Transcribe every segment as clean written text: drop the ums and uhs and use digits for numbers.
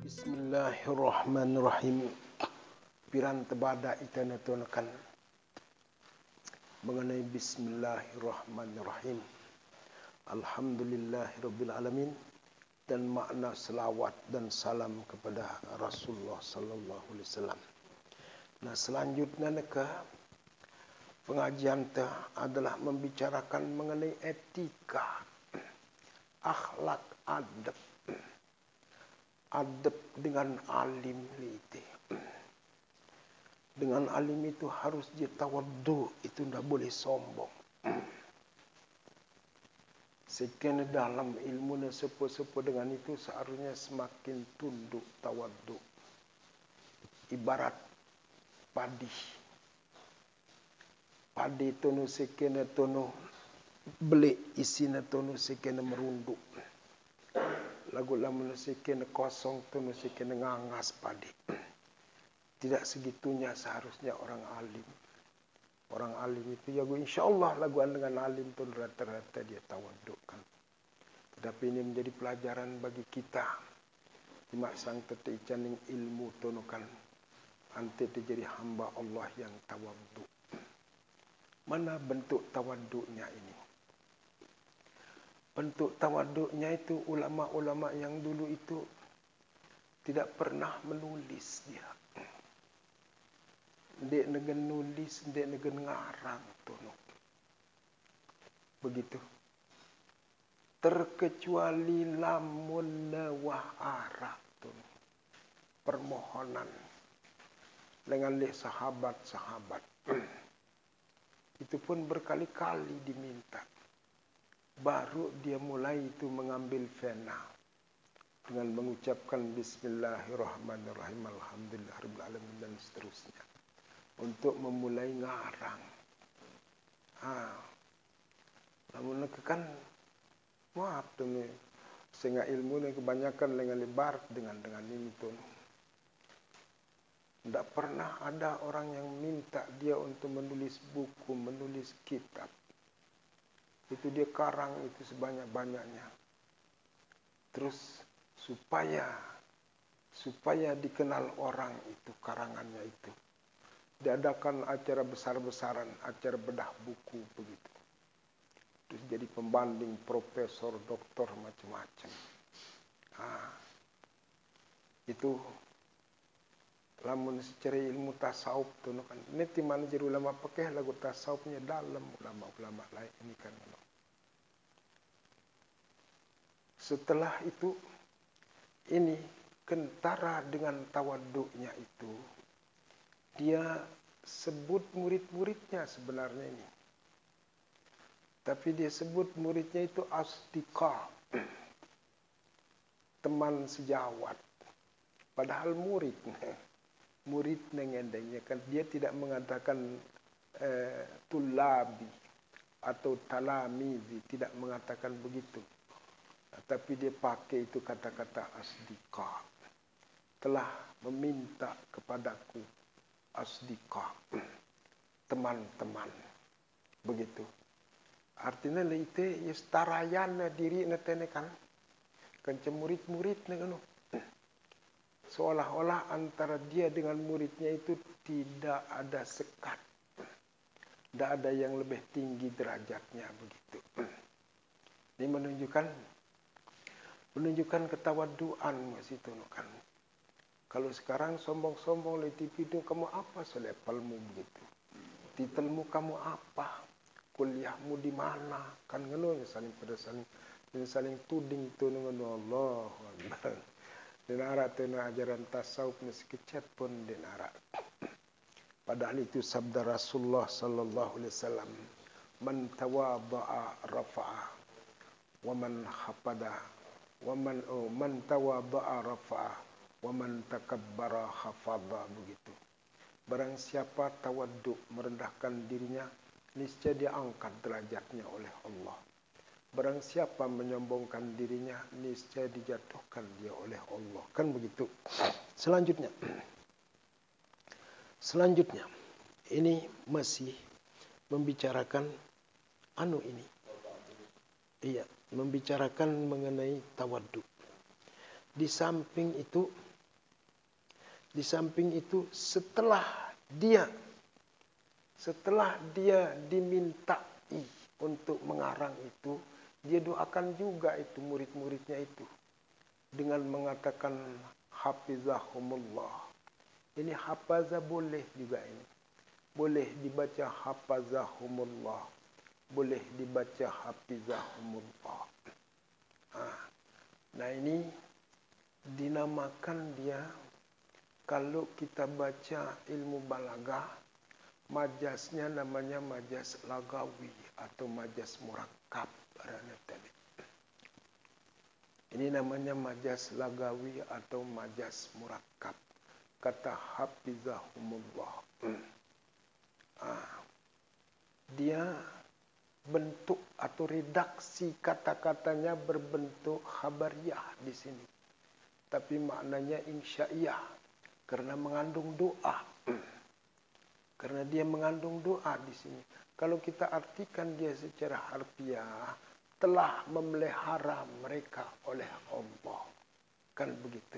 Bismillahirrahmanirrahim. Piran tebada itana tunakan mengenai Bismillahirrahmanirrahim. Alhamdulillahirabbil alamin, dan makna selawat dan salam kepada Rasulullah sallallahu alaihi wasallam. Nah, selanjutnya ke pengajian adalah membicarakan mengenai etika, akhlak, adab. Adab dengan alim itu. Dengan alim itu harus dia tawaddu, itu tidak boleh sombong. Sekiranya dalam ilmu sepo-sepo dengan itu seharusnya semakin tunduk tawaddu. Ibarat padi. Padi tono sekiranya tono beli isinya tono sekiranya merunduk. Lagu lama sekiranya kosong tono sekiranya ngangas padi. Tidak segitunya seharusnya orang alim. Orang alim itu ya insyaAllah laguan dengan alim itu rata-rata dia tawadukkan. Tetapi ini menjadi pelajaran bagi kita. Cuma sang tetek caning ilmu tonokan. Ante jadi hamba Allah yang tawaduk. Mana bentuk tawaduknya ini? Bentuk tawaduknya itu ulama-ulama yang dulu itu tidak pernah menulis dia. Dek negen nulis, dek negen ngarang tono. Begitu. Terkecuali lamun nawah arak tono. Permohonan dengan lek sahabat-sahabat. Itu pun berkali-kali diminta. Baru dia mulai itu mengambil fena dengan mengucapkan Bismillahirrahmanirrahim, Alhamdulillahirabbil alamin dan seterusnya. Untuk memulai ngarang. Namun kan maaf demi sehingga ilmu yang kebanyakan dengan lebar dengan ini tuh. Tidak pernah ada orang yang minta dia untuk menulis buku, menulis kitab. Itu dia karang itu sebanyak-banyaknya. Terus supaya dikenal orang itu karangannya itu. Diadakan acara besar-besaran, acara bedah buku begitu. Terus jadi pembanding profesor, doktor macam-macam. Itu lamun secara ilmu tasawuf tu kan. Ini timana jadi ulama pakai lagu tasawufnya dalam ulama-ulama lain ini kan. Setelah itu ini kentara dengan tawaduknya itu. Dia sebut murid-muridnya sebenarnya ini. Tapi dia sebut muridnya itu asdiqa. Teman sejawat. Padahal murid nengendengnya kan. Dia tidak mengatakan tulabi atau talamizi. Tidak mengatakan begitu. Tapi dia pakai itu kata-kata asdiqa. Telah meminta kepadaku. Asdiqa, teman-teman, begitu. Artinya itu ya setarayan diri netene kan murid-murid kan. Seolah-olah antara dia dengan muridnya itu tidak ada sekat, tidak ada yang lebih tinggi derajatnya begitu. Ini menunjukkan ketawaduan masih itu kan. Kalau sekarang sombong-sombong di TV itu kamu apa selepalmu begitu. Titelmu kamu apa? Kuliahmu di mana? Kan ngono saling tuding itu ngono Allah. Denara tu ajaran tasawuf sekecet pun denara. Padahal itu sabda Rasulullah sallallahu alaihi wasallam, "Man tawadha'a rafa'a wa man khapada wa man tawadha'a rafa'a wa man takabbara khafadha," begitu. Barang siapa tawaduk merendahkan dirinya, niscaya dia angkat derajatnya oleh Allah. Barang siapa menyombongkan dirinya, niscaya dijatuhkan dia oleh Allah. Kan begitu. Selanjutnya, ini masih membicarakan ini. Iya, membicarakan mengenai tawaddu. Di samping itu setelah dia dimintai untuk mengarang itu, dia doakan juga itu murid-muridnya itu dengan mengatakan hafizahumullah. Ini hafaza boleh juga ini. Boleh dibaca hafazahumullah. Boleh dibaca hafizahumullah. Nah ini dinamakan dia, kalau kita baca ilmu balaghah, majasnya namanya majas lagawi atau majas murakkab. Ini namanya majas lagawi atau majas murakkab. Kata hafizahumullah. Dia bentuk atau redaksi kata-katanya berbentuk khabariyah di sini. Tapi maknanya insya'iyah karena mengandung doa. Karena dia mengandung doa di sini. Kalau kita artikan dia secara harfiah, telah memelihara mereka oleh Allah. Kan begitu.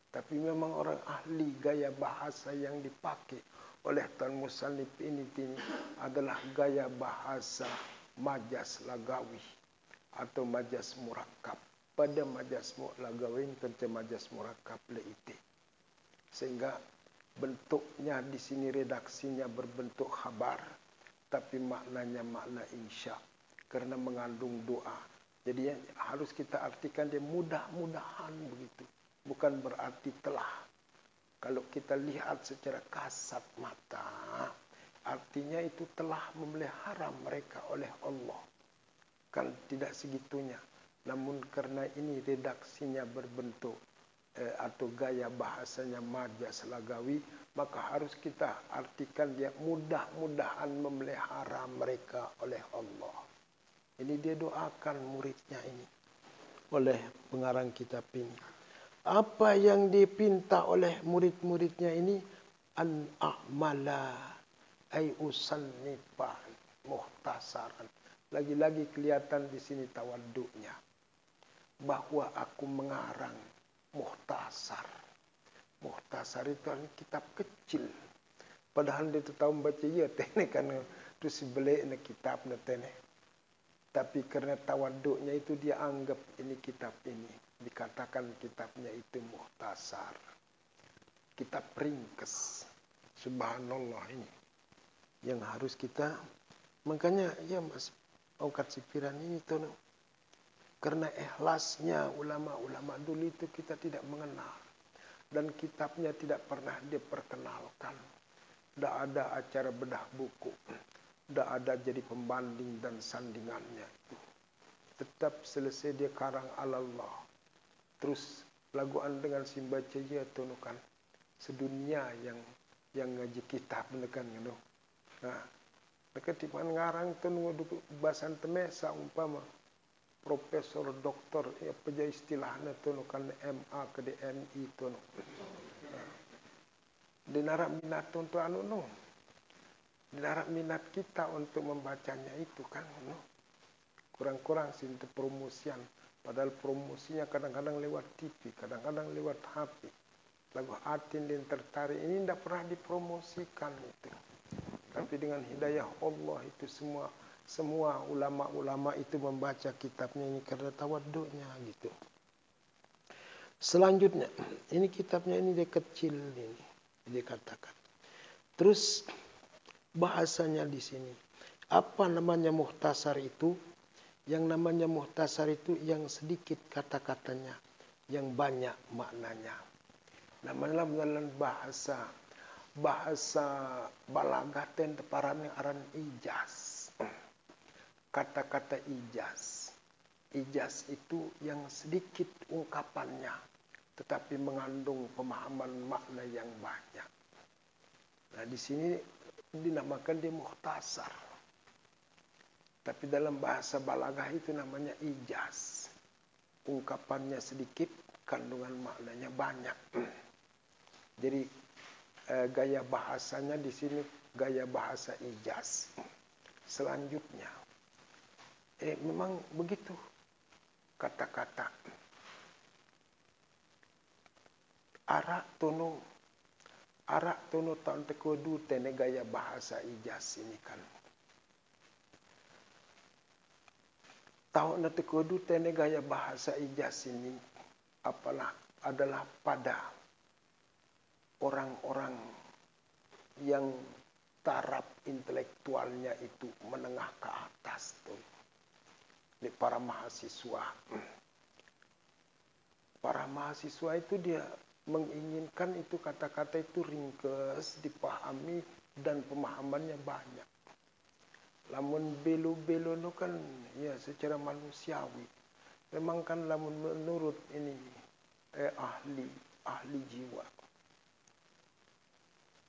Tapi memang orang ahli gaya bahasa yang dipakai oleh Tuan Musannif ini adalah gaya bahasa majas lagawi atau majas murakkab. Pada majas lagawi kerja majas murakkab leite. Sehingga bentuknya di sini redaksinya berbentuk khabar, tapi maknanya makna insya karena mengandung doa. Jadi harus kita artikan dia mudah-mudahan begitu. Bukan berarti telah. Kalau kita lihat secara kasat mata, artinya itu telah memelihara mereka oleh Allah. Kan tidak segitunya. Namun karena ini redaksinya berbentuk atau gaya bahasanya majas lagawi, maka harus kita artikan dia mudah-mudahan memelihara mereka oleh Allah. Ini dia doakan muridnya ini oleh pengarang kitab ini. Apa yang dipinta oleh murid-muridnya ini? An a'mala ay usannifan muhtasaran. Lagi-lagi kelihatan di sini tawaddunya. Bahwa aku mengarang muhtasar. Muhtasar itu kitab kecil. Padahal dia tahu membaca ya tene kan terus beli kitab tene. Tapi karena tawaduknya itu dia anggap ini kitab ini. Dikatakan kitabnya itu muhtasar. Kitab ringkes. Subhanallah ini. Yang harus kita. Makanya ya Mas Ongkat Sipiran ini tuh. Karena ikhlasnya ulama-ulama dulu itu kita tidak mengenal. Dan kitabnya tidak pernah diperkenalkan. Tidak ada acara bedah buku. Tidak ada jadi pembanding dan sandingannya itu. Tetap selesai dia karang Allah. Terus laguan dengan simbaca ya tunukan sedunia yang ngaji kitab menekan gitu. Nah, mereka di ngarang tunu bahasan temesa umpama profesor doktor ya peja istilahnya tunukan MA ke DMI tunu. Dinarap minat untuk anu. Dinarap minat kita untuk membacanya itu kan no. Kurang-kurang sih untuk promosian. Padahal promosinya kadang-kadang lewat TV, kadang-kadang lewat HP. Lagu Atin dan tertarik ini tidak pernah dipromosikan itu. Tapi dengan hidayah Allah itu semua ulama-ulama itu membaca kitabnya ini karena tawaduknya gitu. Selanjutnya, ini kitabnya ini dia kecil ini dikatakan. Terus bahasanya di sini. Apa namanya muhtasar itu? Yang namanya muhtasar itu yang sedikit kata-katanya, yang banyak maknanya. Namanya dalam bahasa balaghah ten teparan yang aran ijaz. Kata-kata ijaz. Ijaz itu yang sedikit ungkapannya, tetapi mengandung pemahaman makna yang banyak. Nah di sini dinamakan dia muhtasar. Tapi dalam bahasa balaghah itu namanya ijaz. Ungkapannya sedikit, kandungan maknanya banyak. Jadi gaya bahasanya di sini gaya bahasa ijaz. Selanjutnya, Memang begitu kata-kata. Arak tono tahun tekodu tene gaya bahasa ijas ini kan. Tahun tekodu tene gaya bahasa ijas ini adalah pada orang-orang yang taraf intelektualnya itu menengah ke atas tuh. Ini para mahasiswa. Para mahasiswa itu dia menginginkan itu kata-kata itu ringkes, dipahami dan pemahamannya banyak. Lamun belo-belo itu kan ya secara manusiawi. Memang kan lamun menurut ini ahli jiwa.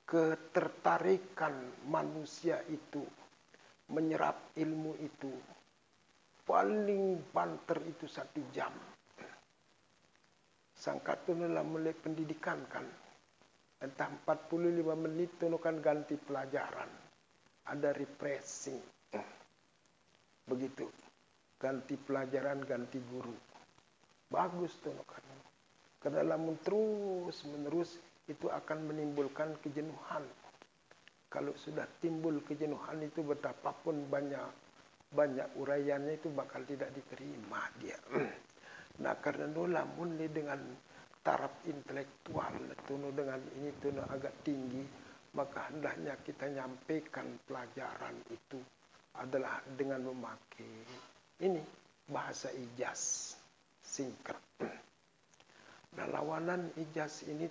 Ketertarikan manusia itu menyerap ilmu itu paling banter itu 1 jam. Sangkatun lah mulai pendidikan kan. Entah 45 menit itu kan ganti pelajaran. Ada refreshing. Begitu. Ganti pelajaran, ganti guru. Bagus tuh kan. Karena lamun terus menerus itu akan menimbulkan kejenuhan. Kalau sudah timbul kejenuhan itu betapapun banyak uraiannya itu bakal tidak diterima dia. Nah karena lamun dengan taraf intelektual dengan ini agak tinggi, maka hendaknya kita nyampaikan pelajaran itu adalah dengan memakai ini bahasa ijaz singkat. Nah lawanan ijaz ini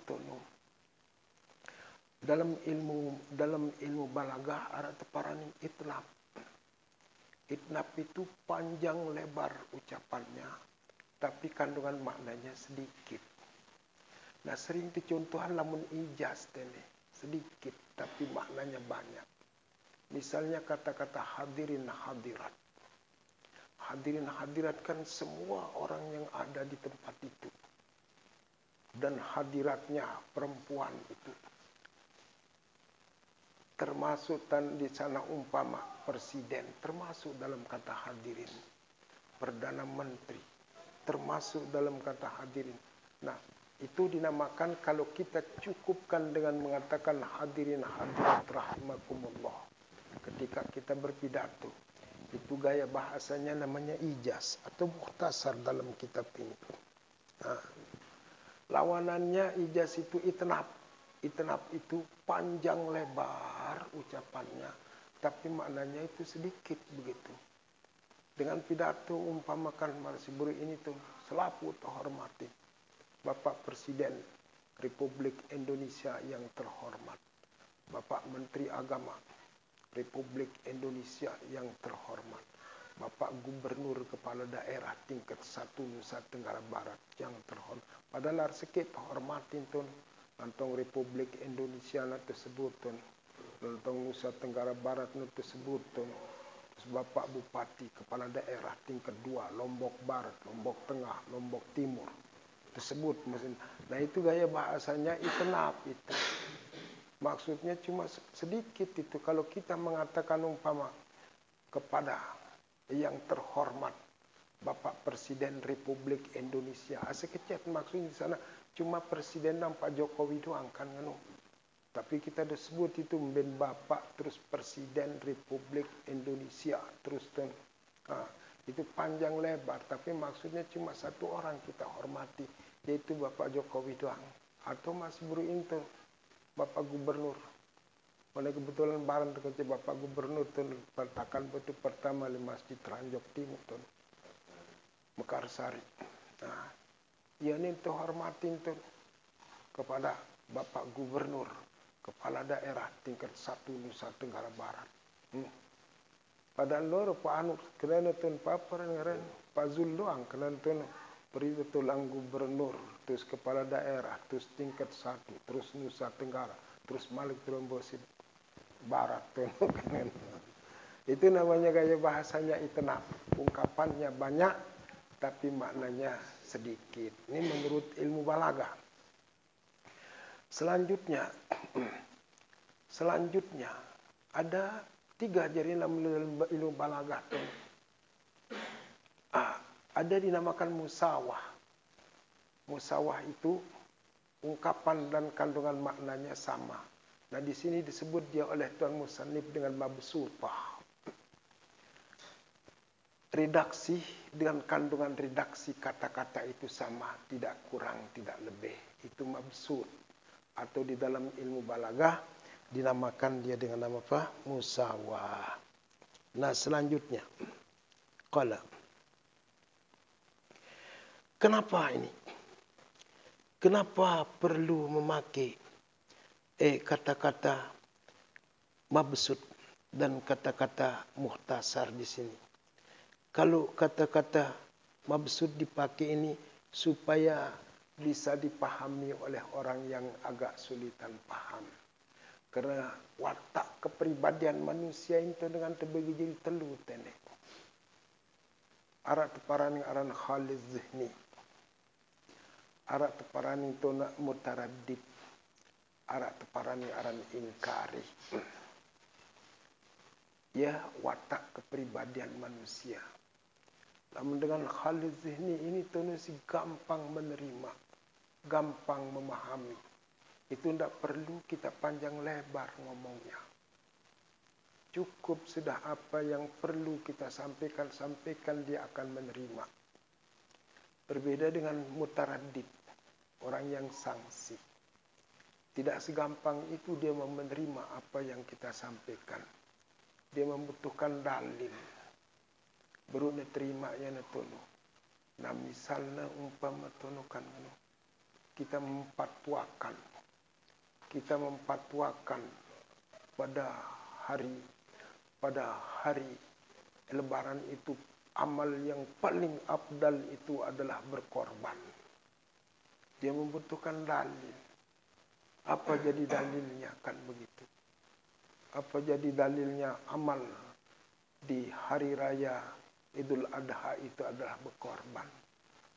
dalam ilmu balagah ada teparaning itnab. Itnab itu panjang lebar ucapannya, tapi kandungan maknanya sedikit. Nah sering dicontohan lamun ijaz sedikit, tapi maknanya banyak. Misalnya kata-kata hadirin hadirat. Hadirin hadirat kan semua orang yang ada di tempat itu. Dan hadiratnya perempuan itu. Termasuk di sana umpama presiden, termasuk dalam kata hadirin. Perdana Menteri, termasuk dalam kata hadirin. Nah, itu dinamakan kalau kita cukupkan dengan mengatakan hadirin hadirat rahimakumullah. Ketika kita berpidato, itu gaya bahasanya namanya ijaz atau mukhtasar dalam kitab ini. Nah, lawanannya ijaz itu itnab. Itnab itu panjang lebar ucapannya, tapi maknanya itu sedikit begitu. Dengan pidato umpamakan Marsiburi ini selaku terhormati Bapak Presiden Republik Indonesia yang terhormat, Bapak Menteri Agama Republik Indonesia yang terhormat, Bapak Gubernur Kepala Daerah tingkat 1 Nusa Tenggara Barat yang terhormat. Padahal sedikit hormatin nantong Republik Indonesia tersebut nantong Nusa Tenggara Barat tersebut terus Bapak Bupati Kepala Daerah tingkat 2 Lombok Barat, Lombok Tengah, Lombok Timur tersebut. Nah itu gaya bahasanya itnab itu. Maksudnya cuma sedikit itu. Kalau kita mengatakan umpama kepada yang terhormat Bapak Presiden Republik Indonesia, sekecil maksudnya di sana cuma Presiden dan Pak Jokowi doang kan nganu. Tapi kita udah sebut itu ben Bapak terus Presiden Republik Indonesia terus itu panjang lebar, tapi maksudnya cuma satu orang kita hormati, yaitu Bapak Jokowi doang. Atau masih beruintel Bapak Gubernur. Oleh kebetulan barang terkecil Bapak Gubernur peletakan batu pertama di Masjid Ranjok Timur Mekarsari. Nah, ya ini hormatin kepada Bapak Gubernur Kepala Daerah tingkat 1 Nusa Tenggara Barat. Padahal loro Pak Anu kena papar ngeren Pak Zul doang kena beri tulang gubernur, terus kepala daerah, terus tingkat 1, terus Nusa Tenggara, terus Malik Trombosit Barat. Itu namanya gaya bahasanya itnab. Ungkapannya banyak, tapi maknanya sedikit. Ini menurut ilmu balagah. Selanjutnya ada 3 jaringan ilmu balagah. Ada dinamakan musawah. Musawah itu ungkapan dan kandungan maknanya sama. Nah, di sini disebut dia oleh Tuan Musannif dengan mabsutah. Redaksi dengan kandungan redaksi kata-kata itu sama, tidak kurang, tidak lebih. Itu mabsut. Atau di dalam ilmu balaghah dinamakan dia dengan nama apa? Musawah. Nah, selanjutnya. Qala. Kenapa ini? Kenapa perlu memakai kata-kata mabsut dan kata-kata mukhtasar di sini? Kalau kata-kata mabsut dipakai ini supaya bisa dipahami oleh orang yang agak sulitan paham. Karena watak kepribadian manusia itu dengan terbagi jadi telu tenek. Arak teparani aran khalid zihni. Arak teparani tona mutaraddid. Arak teparani aran ingkari. Ya, watak kepribadian manusia. Namun dengan khalid zihni ini tona si gampang menerima, gampang memahami. Itu tidak perlu kita panjang lebar ngomongnya. Cukup sudah apa yang perlu kita sampaikan dia akan menerima. Berbeda dengan mutaraddid, orang yang sangsi. Tidak segampang itu dia menerima apa yang kita sampaikan. Dia membutuhkan dalil. Baru neterimanya netonu. Nah, misalnya umpama tonokan kita mempatwakan pada hari Lebaran itu amal yang paling afdal itu adalah berkorban. Dia membutuhkan dalil. Apa jadi dalilnya kan begitu? Apa jadi dalilnya amal di hari raya Idul Adha itu adalah berkorban?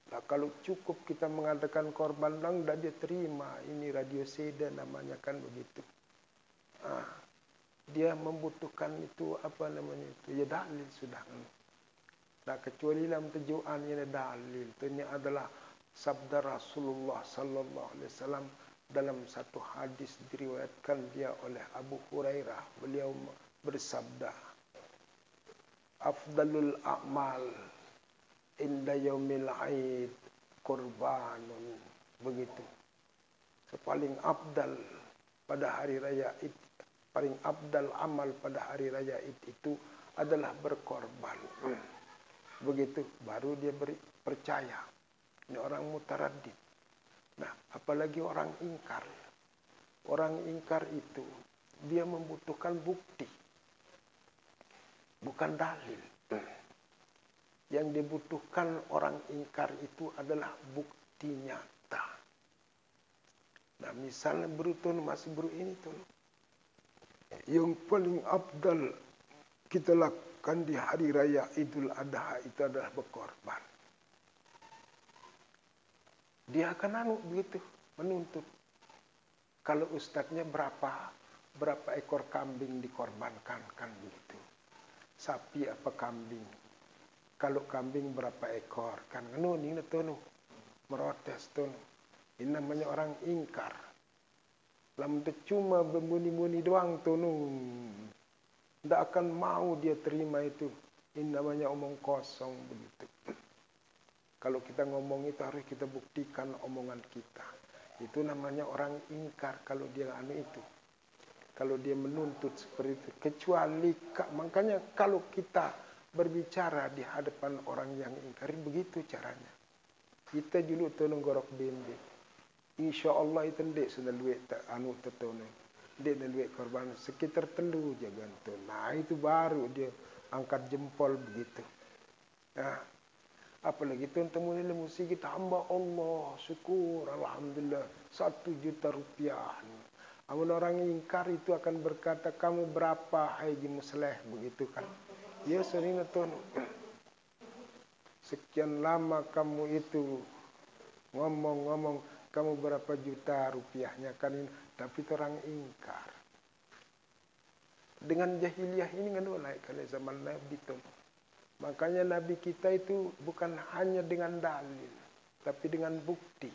Nah, kalau cukup kita mengadakan korban lang, dah dia terima. Ini radio seda namanya kan begitu. Dia membutuhkan itu apa namanya itu? Ya dalil sudah. Nah, kecuali dalam tujuan ini dalil. Ini adalah sabda Rasulullah Sallallahu Alaihi Wasallam dalam satu hadis diriwayatkan dia oleh Abu Hurairah. Beliau bersabda, afdalul a'mal inda yaumil aid kurbanun. Begitu. Paling afdal pada hari raya Id, paling afdal amal pada hari raya Id itu adalah berkorban. Begitu baru dia percaya. Ini orang mutaraddid. Nah, apalagi orang ingkar. Orang ingkar itu dia membutuhkan bukti, bukan dalil. Yang dibutuhkan orang ingkar itu adalah bukti nyata. Nah, misalnya berutun masih beru ini tuh. Yang paling afdal kita lakukan di hari raya Idul Adha itu adalah berkorban. Dia akan begitu menuntut. Kalau ustadznya berapa ekor kambing dikorbankan kan begitu. Sapi apa kambing? Kalau kambing berapa ekor? Kan ini tuh merotes tuh. Ini namanya orang ingkar. Lam cuma berbunyi-bunyi doang tuh. Tidak akan mau dia terima itu. Ini namanya omong kosong begitu. Kalau kita ngomong itu harus kita buktikan omongan kita. Itu namanya orang ingkar kalau dia itu. Kalau dia menuntut seperti itu. Kecuali, makanya kalau kita berbicara di hadapan orang yang ingkar, begitu caranya. Kita dulu tu nenggorok bende. Insya Allah itu ndek sudah luwek tertono. Ndek luwek korban sekitar telu jaga tu. Nah itu baru dia angkat jempol begitu. Nah, apalagi temu ini musik kita hamba Allah, syukur, alhamdulillah 1 juta rupiah. Amun orang ingkar itu akan berkata, kamu berapa Haji Musleh begitu kan? Ya sering tuh. Sekian lama kamu itu ngomong-ngomong kamu berapa juta rupiahnya kan? Tapi orang ingkar. Dengan jahiliyah ini kan mulai kalau zaman Nabi itu. Makanya Nabi kita itu bukan hanya dengan dalil, tapi dengan bukti.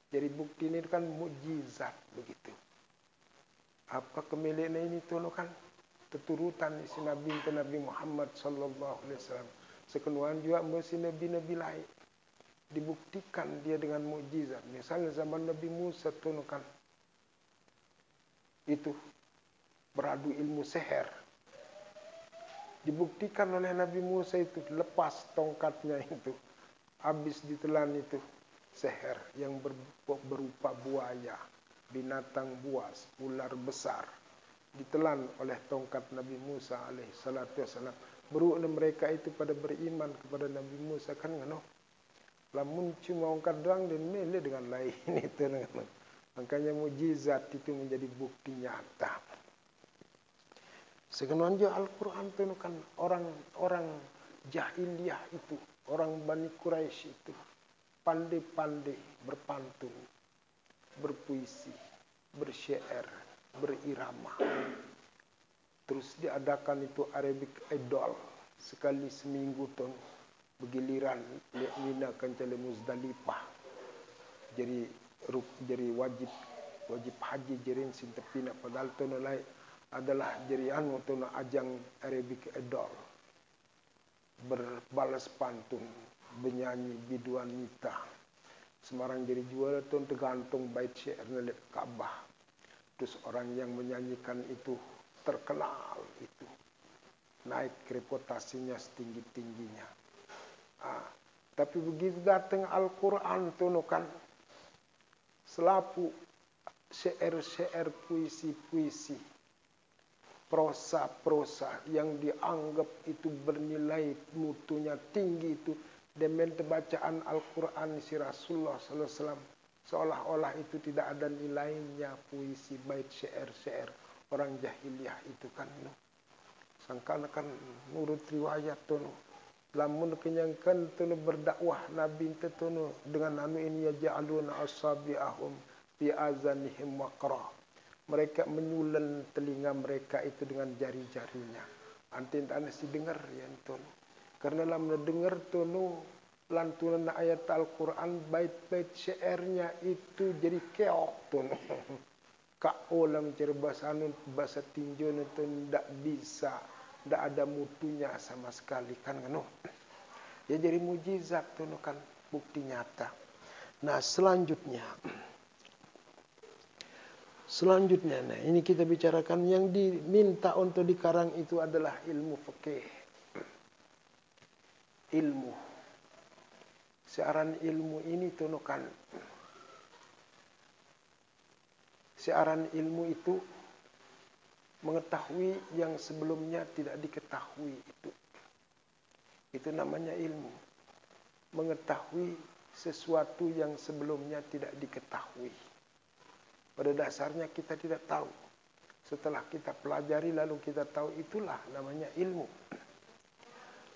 Jadi bukti ini kan mukjizat begitu. Apa kemilian ini tuh kan keturutan isi Nabi Muhammad sallallahu alaihi wasallam. Sekenuan juga masih nabi-nabi lain. Dibuktikan dia dengan mukjizat. Misalnya zaman Nabi Musa tuh kan itu beradu ilmu seher. Dibuktikan oleh Nabi Musa itu lepas tongkatnya itu. Habis ditelan itu seher yang berupa buaya, binatang buas, ular besar. Ditelan oleh tongkat Nabi Musa alaihi salatu wassalam. Berukna mereka itu pada beriman kepada Nabi Musa kan ngono. Lamun cuma ongkat doang dan mele dengan lain itu dengan. Makanya mukjizat itu menjadi bukti nyata. Sekenuan juga Al-Quran itu kan orang jahiliyah itu, orang Bani Quraisy itu pandai-pandai berpantun, berpuisi, bersyair, berirama. Terus diadakan itu Arabic Idol sekali seminggu tuh begiliran Mina Kancale Muzdalifah. Jadi wajib haji jerin sintepina padahal tuh adalah jerian untuk ajang Arabic Idol. Berbalas pantun, bernyanyi biduan nita. Semarang jadi juara tuh tergantung bait syair nilai Ka'bah. Terus orang yang menyanyikan itu terkenal itu. Naik reputasinya setinggi-tingginya. Tapi begitu datang Al-Quran tuh kan selapu syair-syair puisi-puisi, prosa-prosa yang dianggap itu bernilai mutunya tinggi itu demi bacaan Al-Quran si Rasulullah SAW seolah-olah itu tidak ada nilainya puisi bait syair-syair orang jahiliyah itu kan. Sangkan kan menurut riwayat tuh lamun kenyangkan tuh berdakwah Nabi itu dengan anu ini yaj'aluna asabi'ahum fi azanihim waqra. Mereka menyulen telinga mereka itu dengan jari-jarinya. Antin tak nasi dengar ya itu. Karena lamun dengar tuh lantunan ayat Al-Quran bait-bait syairnya itu jadi keok tuh. Kak olam cara bahasa tinju itu tidak bisa, tidak ada mutunya sama sekali kan kan. Ya jadi mujizat tuh kan bukti nyata. Nah selanjutnya nah ini kita bicarakan yang diminta untuk dikarang itu adalah ilmu fikih. Ilmu. Siaran ilmu ini tuh kan. Siaran ilmu itu mengetahui yang sebelumnya tidak diketahui itu. Itu namanya ilmu. Mengetahui sesuatu yang sebelumnya tidak diketahui. Pada dasarnya kita tidak tahu. Setelah kita pelajari lalu kita tahu, itulah namanya ilmu.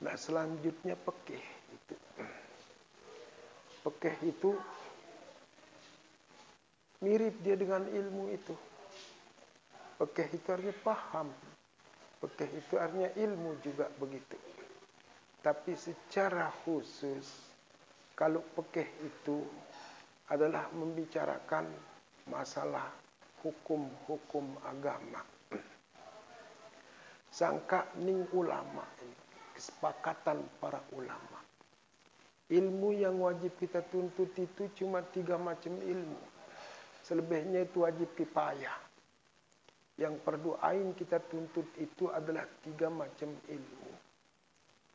Nah selanjutnya fikih itu. Fikih itu mirip dia dengan ilmu itu. Fikih itu artinya paham. Fikih itu artinya ilmu juga begitu. Tapi secara khusus kalau fikih itu adalah membicarakan masalah hukum-hukum agama. Sangka ning ulama, kesepakatan para ulama. Ilmu yang wajib kita tuntut itu cuma 3 macam ilmu. Selebihnya itu wajib kifayah. Yang fardu ain kita tuntut itu adalah 3 macam ilmu.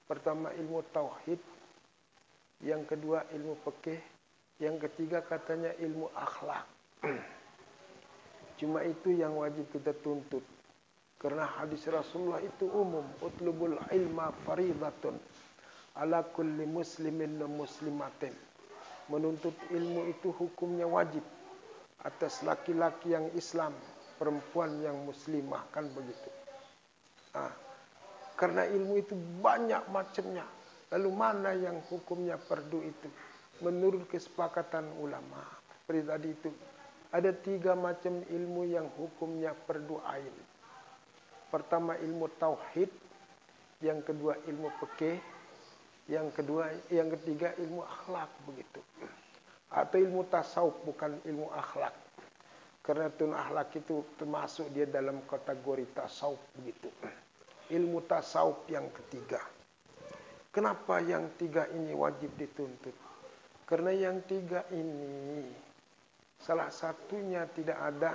Pertama ilmu tauhid, yang kedua ilmu fikih, yang ketiga katanya ilmu akhlak. Cuma itu yang wajib kita tuntut. Karena hadis Rasulullah itu umum. Utlubul ilma faridatun ala kulli muslimin wa muslimatin. Menuntut ilmu itu hukumnya wajib atas laki-laki yang Islam, perempuan yang muslimah, kan begitu. Karena ilmu itu banyak macamnya. Lalu mana yang hukumnya fardu itu? Menurut kesepakatan ulama, seperti tadi itu, ada 3 macam ilmu yang hukumnya fardu ain. Pertama ilmu tauhid, yang kedua ilmu fikih, Yang ketiga ilmu akhlak begitu. Atau ilmu tasawuf, bukan ilmu akhlak. Karena ilmu akhlak itu termasuk dia dalam kategori tasawuf begitu. Ilmu tasawuf yang ketiga. Kenapa yang tiga ini wajib dituntut? Karena yang tiga ini salah satunya tidak ada,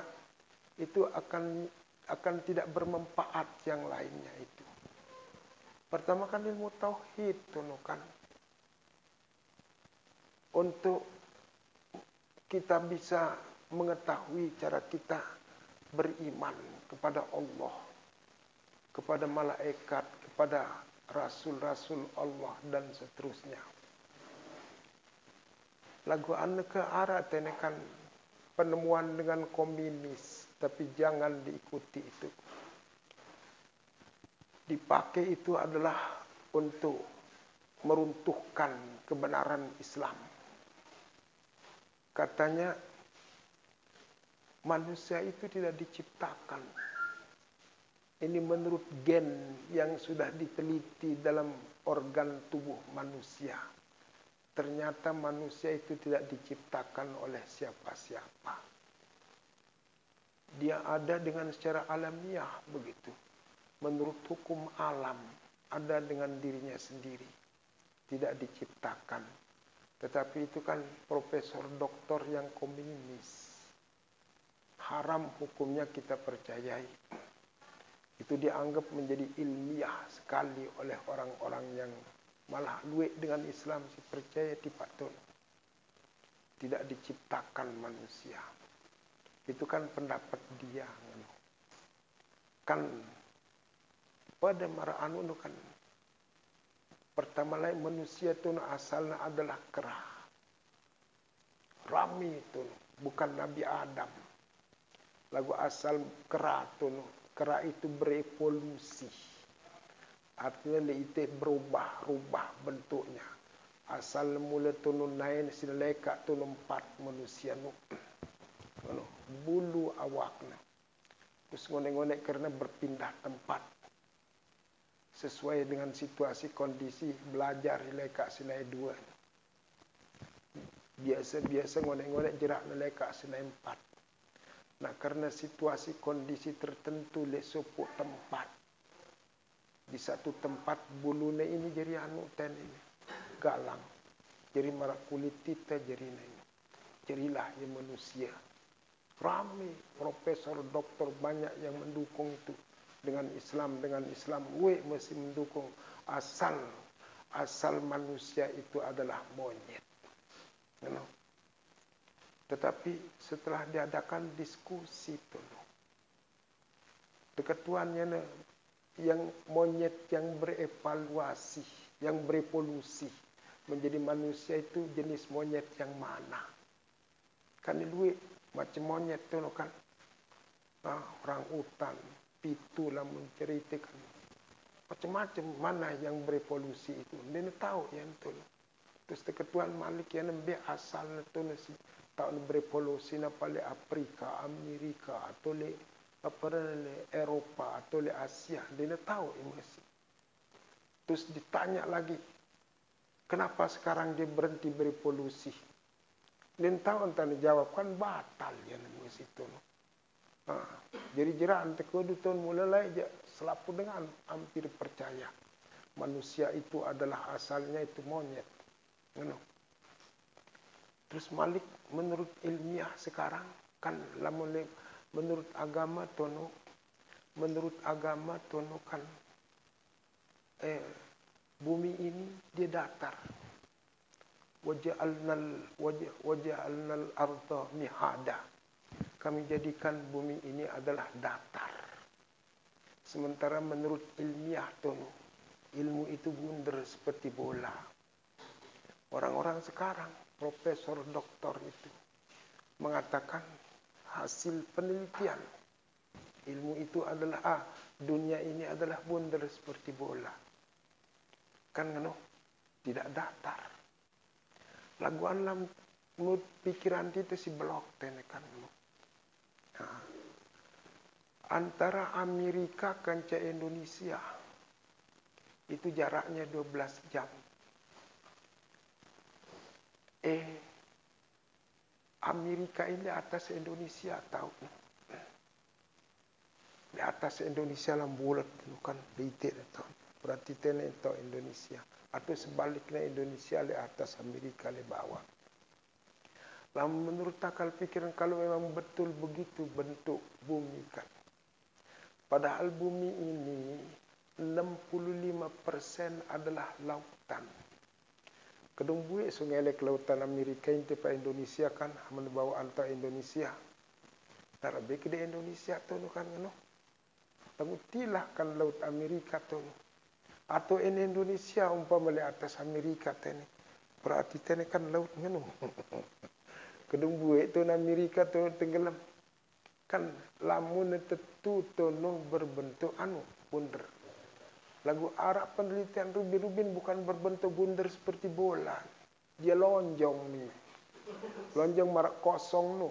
itu akan tidak bermanfaat yang lainnya itu. Pertama kan ilmu tauhid kan. Untuk kita bisa mengetahui cara kita beriman kepada Allah, kepada malaikat, kepada rasul-rasul Allah dan seterusnya. Lagu ane ke arah tenekan penemuan dengan komunis, tapi jangan diikuti itu. Dipakai itu adalah untuk meruntuhkan kebenaran Islam. Katanya manusia itu tidak diciptakan. Ini menurut gen yang sudah diteliti dalam organ tubuh manusia. Ternyata manusia itu tidak diciptakan oleh siapa-siapa. Dia ada dengan secara alamiah begitu. Menurut hukum alam, ada dengan dirinya sendiri. Tidak diciptakan. Tetapi itu kan profesor doktor yang komunis. Haram hukumnya kita percayai. Itu dianggap menjadi ilmiah sekali oleh orang-orang yang malah luwek dengan Islam, si percaya tipatun. Tidak diciptakan manusia. Itu kan pendapat dia. Kan pada mara anu kan pertama lain manusia itu asalnya adalah kera. Rami itu bukan Nabi Adam. Lagu asal kera itu berevolusi. Artinya itu berubah bentuknya. Asal mula tunun naik sileka tunun 4 manusia bulu awaknya. Terus ngonek-ngonek karena berpindah tempat. Sesuai dengan situasi kondisi belajar leka sinai 2. Biasa ngonek-ngonek jerak leka sinai 4. Nah, karena situasi kondisi tertentu lesopuk tempat. Di satu tempat bulunya ini jadi ten ini galang. Jadi marak kulit kita jadi ini. Jadilah yang manusia. Ramai profesor doktor banyak yang mendukung itu dengan Islam. Mesti mendukung asal manusia itu adalah monyet. Tetapi setelah diadakan diskusi itu, keketuannya yang monyet yang berevaluasi, yang berevolusi menjadi manusia itu jenis monyet yang mana? Kan luwe macam monyet itu kan, orang utan, pitu lah menceritakan macam-macam mana yang berevolusi itu. Dia tahu yang itu. Terus keketuan Malik yang lebih asal itu nasi tahun berevolusi napa le Afrika, Amerika atau le Eropa atau le Asia, dia tahu masih. Terus ditanya lagi, kenapa sekarang dia berhenti berevolusi? Dia tahu entah jawab kan batal ya masih itu. Jadi jeraan tekudu tahun mulai aja selapu dengan hampir percaya manusia itu adalah asalnya itu monyet. Terus Malik menurut ilmiah sekarang kan menurut agama tono kan bumi ini dia datar. Waja'alnal arda mihada. Kami jadikan bumi ini adalah datar. Sementara menurut ilmiah tono, ilmu itu bundar seperti bola. Orang-orang sekarang, profesor doktor itu mengatakan hasil penelitian ilmu itu adalah dunia ini adalah bundar seperti bola. Kan tidak datar. Laguan lam menurut pikiran kita si blok tenekan. Antara Amerika kanca Indonesia itu jaraknya 12 jam. Amerika ini di atas Indonesia tahu. Di atas Indonesia lah bulat bukan diitik itu. Berarti tenek itu Indonesia. Atau sebaliknya Indonesia di atas Amerika di bawah. Lalu menurut akal pikiran kalau memang betul begitu bentuk bumi kan. Padahal bumi ini 65% adalah lautan. Kedung buik sungai lautan Amerika ini Pak Indonesia kan membawa antar Indonesia. Tarabe ke di Indonesia tu kan ngono. Tangutilah kan laut Amerika tu. Atau ini Indonesia umpama di atas Amerika tene. Berarti tene kan laut ngono. Kedung buik tu Amerika tu tenggelam. Kan lamun tetu tono berbentuk bundar. Lagu Arab penelitian Rubin bukan berbentuk bundar seperti bola. Dia lonjong nih. Lonjong marak kosong nu.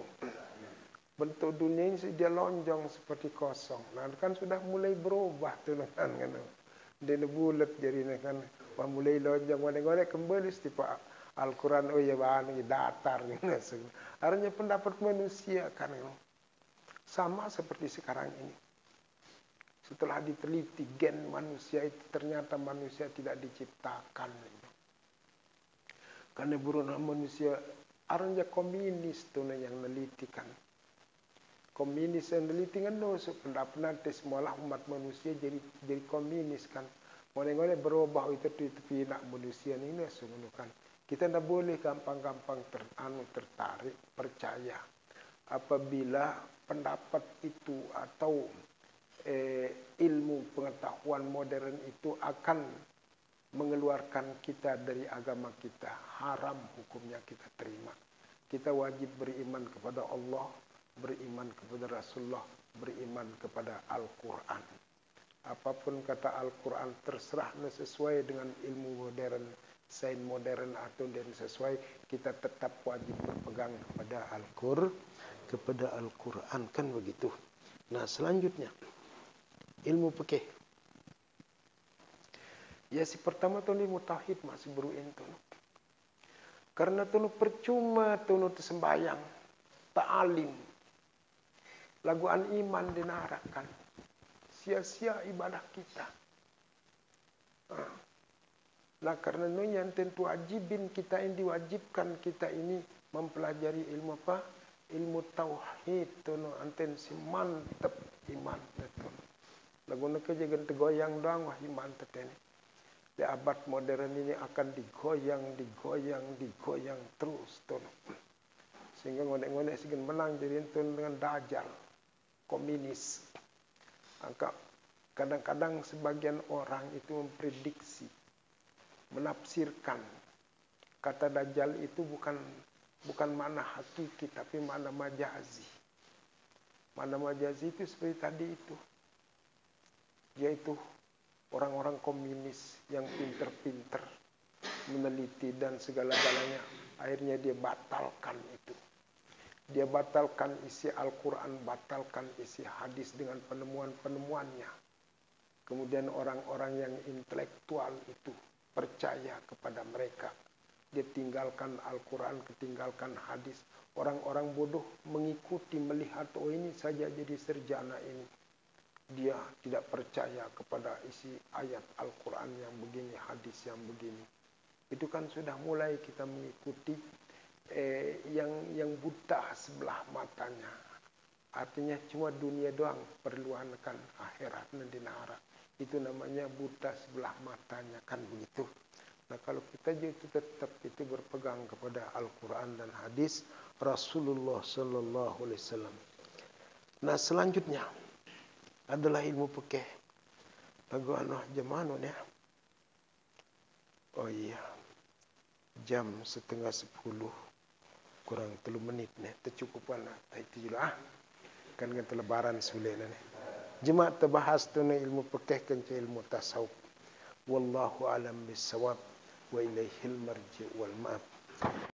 Bentuk dunia ini dia lonjong seperti kosong. Nah kan sudah mulai berubah tuh kan. Dia bulat jadi kan. Mulai lonjong mana kembali setiap Al-Quran ya bahan datar gitu. Artinya pendapat manusia kan. Sama seperti sekarang ini. Setelah diteliti gen manusia itu ternyata manusia tidak diciptakan. Karena buruan manusia artinya komunis tuh yang menelitikan. Komunis yang meneliti kan pendapat nanti semualah umat manusia jadi komunis kan. Mulai berubah itu pinak manusia ini kan. Kita tidak boleh gampang-gampang tertarik percaya apabila pendapat itu atau ilmu pengetahuan modern itu akan mengeluarkan kita dari agama kita. Haram hukumnya kita terima. Kita wajib beriman kepada Allah, beriman kepada Rasulullah, beriman kepada Al-Quran. Apapun kata Al-Quran terserah sesuai dengan ilmu modern, sains modern atau dan sesuai, kita tetap wajib berpegang kepada Al-Quran kan begitu. Nah selanjutnya ilmu fikih. Ya si pertama tu ilmu tauhid masih beruin tu. Karena tu percuma tu sembahyang, ta'alim, laguan iman dinarakan, sia-sia ibadah kita. Nah karena yang tentu wajibin kita ini diwajibkan kita ini mempelajari ilmu apa? Ilmu tauhid tu anten si mantep iman tu. Lagu nak jangan tergoyang doang wah iman tetene. Di abad modern ini akan digoyang terus tu. Sehingga ngonek-ngonek segan menang jadi tu dengan dajal, komunis. Angka kadang-kadang sebagian orang itu memprediksi, menafsirkan kata dajal itu bukan makna hakiki tapi makna majazi. Makna majazi itu seperti tadi itu. Yaitu orang-orang komunis yang pinter-pinter meneliti dan segala-galanya. Akhirnya dia batalkan itu. Dia batalkan isi Al-Quran, batalkan isi hadis dengan penemuan-penemuannya. Kemudian orang-orang yang intelektual itu percaya kepada mereka. Dia tinggalkan Al-Quran, ketinggalkan hadis. Orang-orang bodoh mengikuti, melihat, oh ini saja jadi sarjana ini. Dia tidak percaya kepada isi ayat Al-Quran yang begini, hadis yang begini. Itu kan sudah mulai kita mengikuti yang buta sebelah matanya. Artinya cuma dunia doang perluankan akhirat nanti nara. Itu namanya buta sebelah matanya kan begitu. Nah kalau kita itu tetap itu berpegang kepada Al-Quran dan hadis Rasulullah Sallallahu Alaihi Wasallam. Nah selanjutnya adalah ilmu fikih. Lagu jam ya. Oh iya. Jam 9:30 kurang 3 menit nih. Tercukupan lah. Itu juga kan kita lebaran sulit nih. Jemaat terbahas tu ilmu fikih kan ilmu tasawuf. Wallahu alam bisawab wa ilaihil marji wal ma'ab.